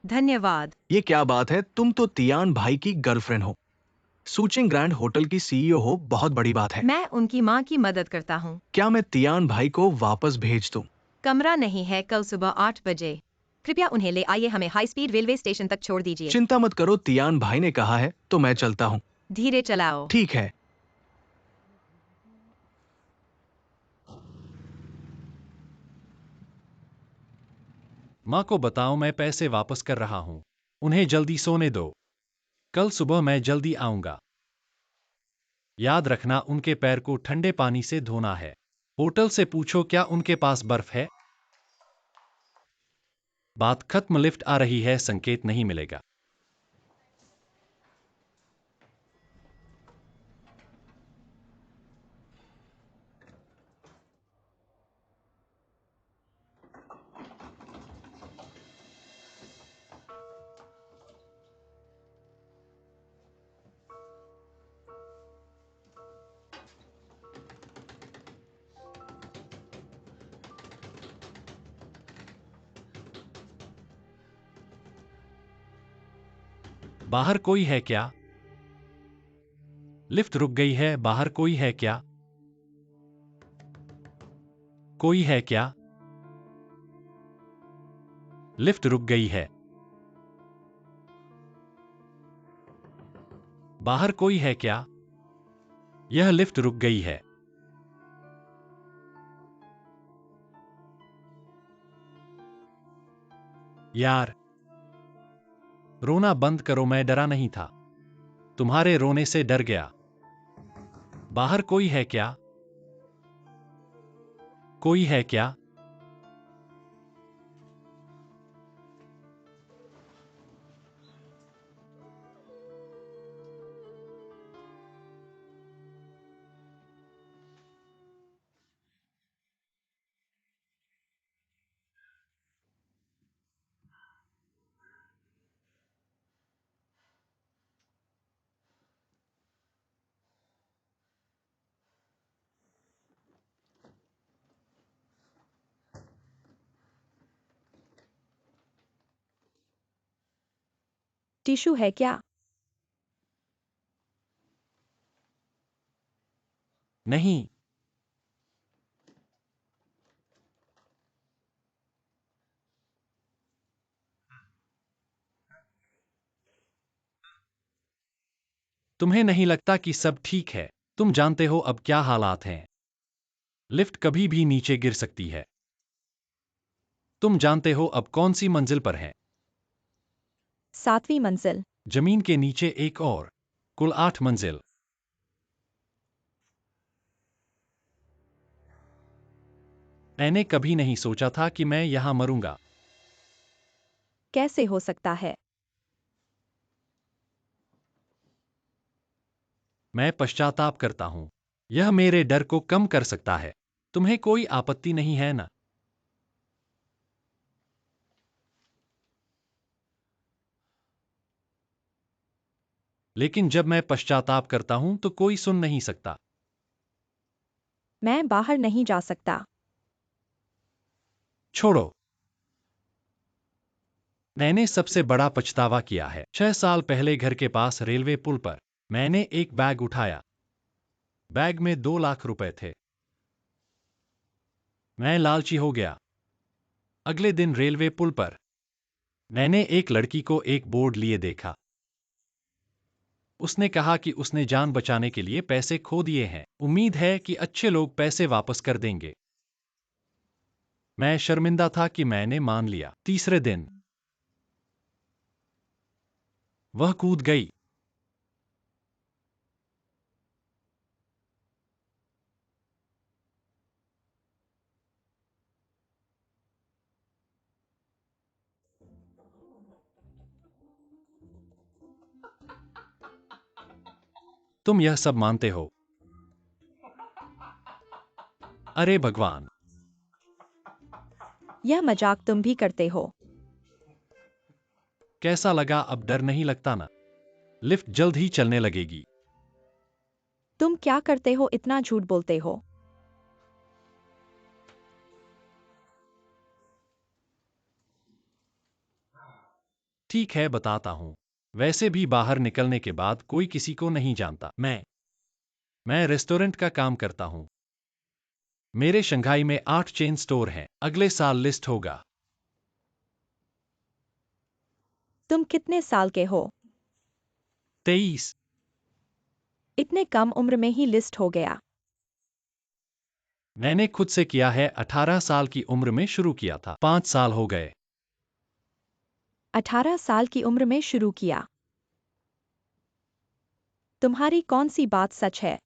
धन्यवाद। ये क्या बात है, तुम तो तियान भाई की गर्लफ्रेंड हो। सूचिंग ग्रैंड होटल की सीईओ हो, बहुत बड़ी बात है। मैं उनकी माँ की मदद करता हूँ। क्या मैं तियान भाई को वापस भेज दूं? कमरा नहीं है कल सुबह 8 बजे। कृपया उन्हें ले आइए, हमें हाई स्पीड रेलवे स्टेशन तक छोड़ दीजिए। चिंता मत करो, तियान भाई ने कहा है तो मैं चलता हूँ। धीरे चलाओ। ठीक है। माँ को बताओ मैं पैसे वापस कर रहा हूँ। उन्हें जल्दी सोने दो। कल सुबह मैं जल्दी आऊंगा। याद रखना उनके पैर को ठंडे पानी से धोना है। होटल से पूछो क्या उनके पास बर्फ है। बात खत्म, लिफ्ट आ रही है, संकेत नहीं मिलेगा। बाहर कोई है क्या? लिफ्ट रुक गई है, बाहर कोई है क्या? कोई है क्या? लिफ्ट रुक गई है। बाहर कोई है क्या? यह लिफ्ट रुक गई है। यार, रोना बंद करो, मैं डरा नहीं था। तुम्हारे रोने से डर गया। बाहर कोई है क्या? कोई है क्या? टिश्यू है क्या? नहीं। तुम्हें नहीं लगता कि सब ठीक है? तुम जानते हो अब क्या हालात हैं। लिफ्ट कभी भी नीचे गिर सकती है। तुम जानते हो अब कौन सी मंजिल पर है? 7वीं मंजिल। जमीन के नीचे एक और। कुल 8 मंजिल। मैंने कभी नहीं सोचा था कि मैं यहां मरूंगा। कैसे हो सकता है? मैं पश्चाताप करता हूं। यह मेरे डर को कम कर सकता है। तुम्हें कोई आपत्ति नहीं है ना? लेकिन जब मैं पश्चाताप करता हूं तो कोई सुन नहीं सकता। मैं बाहर नहीं जा सकता। छोड़ो। मैंने सबसे बड़ा पछतावा किया है। 6 साल पहले घर के पास रेलवे पुल पर मैंने एक बैग उठाया। बैग में 2 लाख रुपए थे। मैं लालची हो गया। अगले दिन रेलवे पुल पर मैंने एक लड़की को एक बोर्ड लिए देखा। उसने कहा कि उसने जान बचाने के लिए पैसे खो दिए हैं। उम्मीद है कि अच्छे लोग पैसे वापस कर देंगे। मैं शर्मिंदा था कि मैंने मान लिया। तीसरे दिन वह कूद गई। तुम यह सब मानते हो? अरे भगवान! यह मजाक तुम भी करते हो। कैसा लगा? अब डर नहीं लगता ना? लिफ्ट जल्द ही चलने लगेगी। तुम क्या करते हो? इतना झूठ बोलते हो। ठीक है, बताता हूं। वैसे भी बाहर निकलने के बाद कोई किसी को नहीं जानता। मैं रेस्टोरेंट का काम करता हूं। मेरे शंघाई में 8 चेन स्टोर हैं। अगले साल लिस्ट होगा। तुम कितने साल के हो? 23। इतने कम उम्र में ही लिस्ट हो गया। मैंने खुद से किया है। 18 साल की उम्र में शुरू किया था। 5 साल हो गए। 18 साल की उम्र में शुरू किया। तुम्हारी कौन सी बात सच है?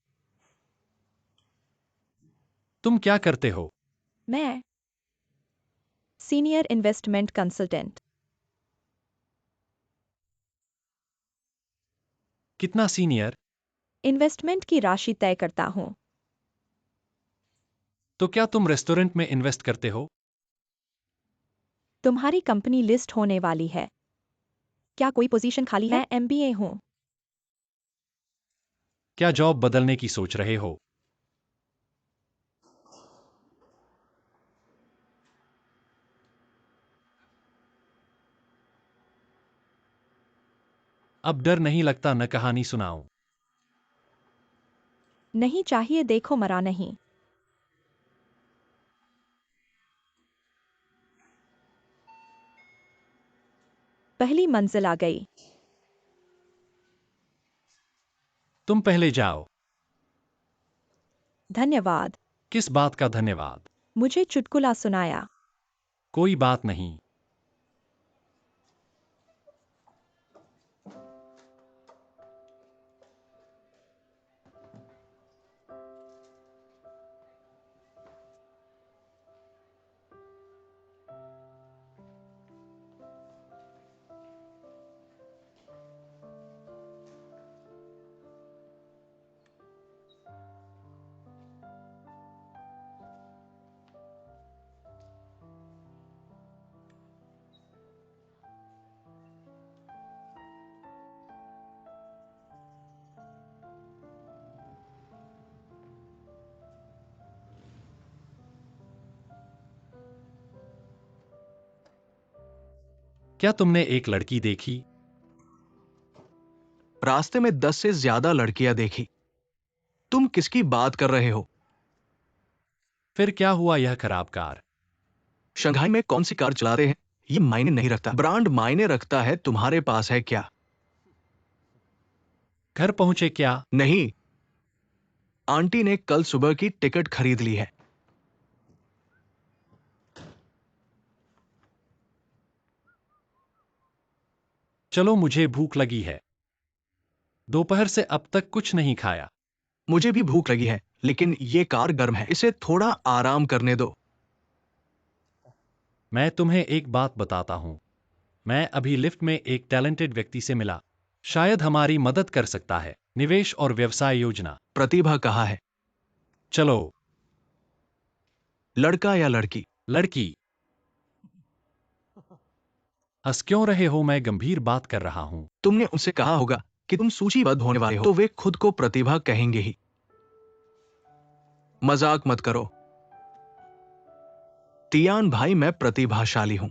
तुम क्या करते हो? मैं सीनियर इन्वेस्टमेंट कंसल्टेंट। कितना सीनियर? इन्वेस्टमेंट की राशि तय करता हूं। तो क्या तुम रेस्टोरेंट में इन्वेस्ट करते हो? तुम्हारी कंपनी लिस्ट होने वाली है। क्या कोई पोजीशन खाली है? मैं एमबीए हूं। क्या जॉब बदलने की सोच रहे हो? अब डर नहीं लगता? न कहानी सुनाऊं? नहीं चाहिए, देखो मरा नहीं। पहली मंजिल आ गई। तुम पहले जाओ। धन्यवाद। किस बात का धन्यवाद? मुझे चुटकुला सुनाया। कोई बात नहीं। क्या तुमने एक लड़की देखी? रास्ते में 10 से ज्यादा लड़कियां देखी। तुम किसकी बात कर रहे हो? फिर क्या हुआ? यह खराब कार। शंघाई में कौन सी कार चलाते हैं ये मायने नहीं रखता। ब्रांड मायने रखता है। तुम्हारे पास है क्या? घर पहुंचे क्या? नहीं, आंटी ने कल सुबह की टिकट खरीद ली है। चलो, मुझे भूख लगी है। दोपहर से अब तक कुछ नहीं खाया। मुझे भी भूख लगी है, लेकिन ये कार गर्म है, इसे थोड़ा आराम करने दो। मैं तुम्हें एक बात बताता हूं। मैं अभी लिफ्ट में एक टैलेंटेड व्यक्ति से मिला। शायद हमारी मदद कर सकता है। निवेश और व्यवसाय योजना। प्रतिभा कहाँ है? चलो। लड़का या लड़की? लड़की। हंस क्यों रहे हो? मैं गंभीर बात कर रहा हूं। तुमने उनसे कहा होगा कि तुम सूचीबद्ध होने वाले हो, तो वे खुद को प्रतिभा कहेंगे ही। मजाक मत करो। तियान भाई, मैं प्रतिभाशाली हूं।